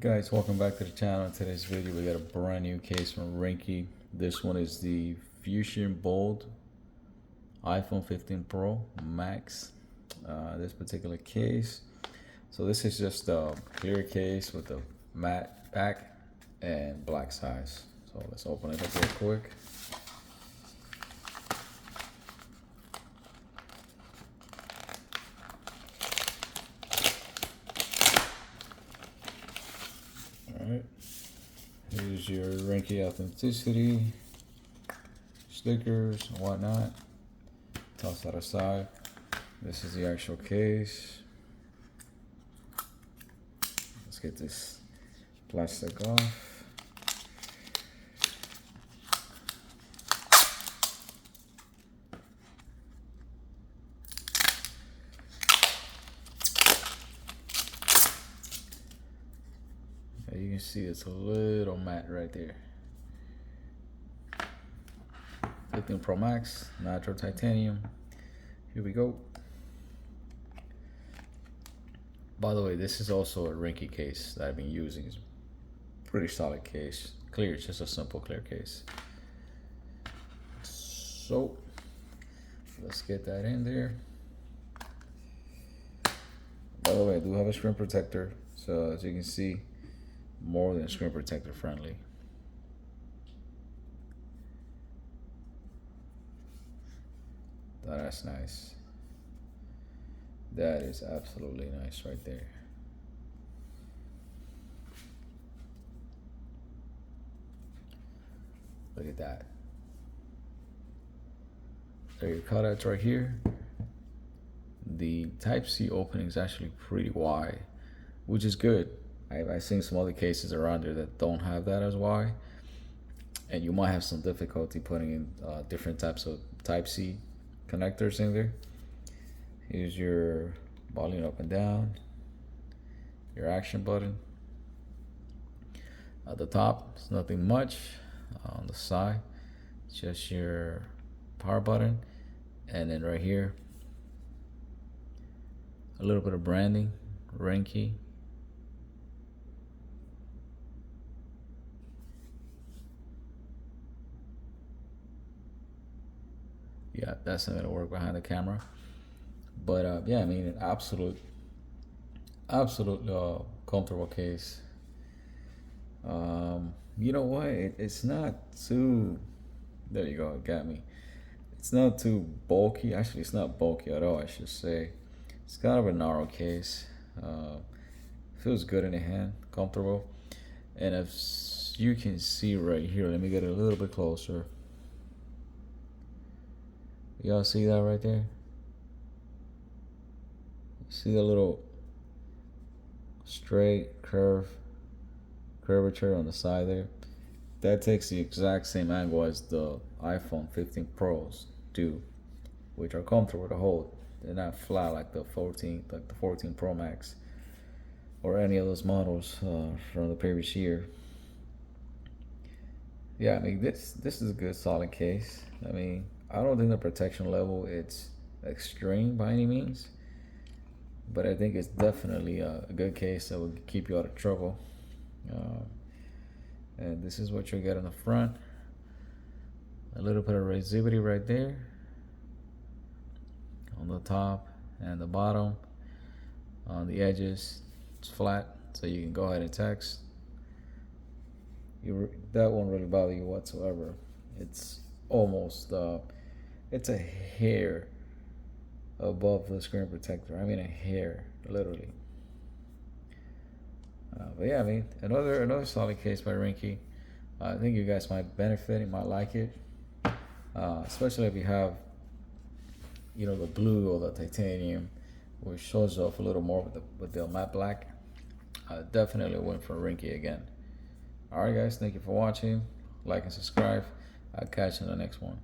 Guys, welcome back to the channel. In today's video, we got a brand new case from Ringke. This one is the Fusion Bold iPhone 15 Pro Max. This particular case. So this is just a clear case with a matte back and black size. So let's open it up real quick. Alright, here's your Ringke authenticity, stickers and whatnot. Toss that aside. This is the actual case. Let's get this plastic off. You can see it's a little matte right there. 15 Pro Max, natural titanium. Here we go. By the way, this is also a Ringke case that I've been using. It's a pretty solid case. Clear, it's just a simple clear case. So let's get that in there. By the way, I do have a screen protector, so as you can see, more than screen protector friendly. That's nice. That is absolutely nice right there. Look at that. There are your cutouts right here. The Type-C opening is actually pretty wide, which is good. I've seen some other cases around there that don't have that as wide, and you might have some difficulty putting in different types of Type-C connectors in there. Here's your volume up and down, your action button. At the top, it's nothing much. On the side, it's just your power button, and then right here, a little bit of branding, Ringke. Yeah, that's not gonna work behind the camera. But yeah, I mean, an absolute comfortable case. You know what? It's not too. There you go. It got me. It's not too bulky. Actually, it's not bulky at all, I should say. It's kind of a narrow case. Feels good in the hand, comfortable. And if you can see right here, let me get it a little bit closer. Y'all see that right there? See the little straight curvature on the side there? That takes the exact same angle as the iPhone 15 Pros do, which are comfortable to hold. They're not flat like the 14 Pro Max or any of those models from the previous year. Yeah, I mean, this is a good solid case. I mean, I don't think the protection level it's extreme by any means, but I think it's definitely a good case that will keep you out of trouble. And this is what you'll get on the front. A little bit of rigidity right there on the top and the bottom. On the edges, it's flat, so you can go ahead and text. That won't really bother you whatsoever. It's almost it's a hair above the screen protector. I mean, a hair, literally. But yeah, I mean, another solid case by Ringke. I think you guys might benefit. You might like it, especially if you have, you know, the blue or the titanium, which shows off a little more with the matte black. Definitely went for Ringke again. All right, guys, thank you for watching. Like and subscribe. I'll catch you in the next one.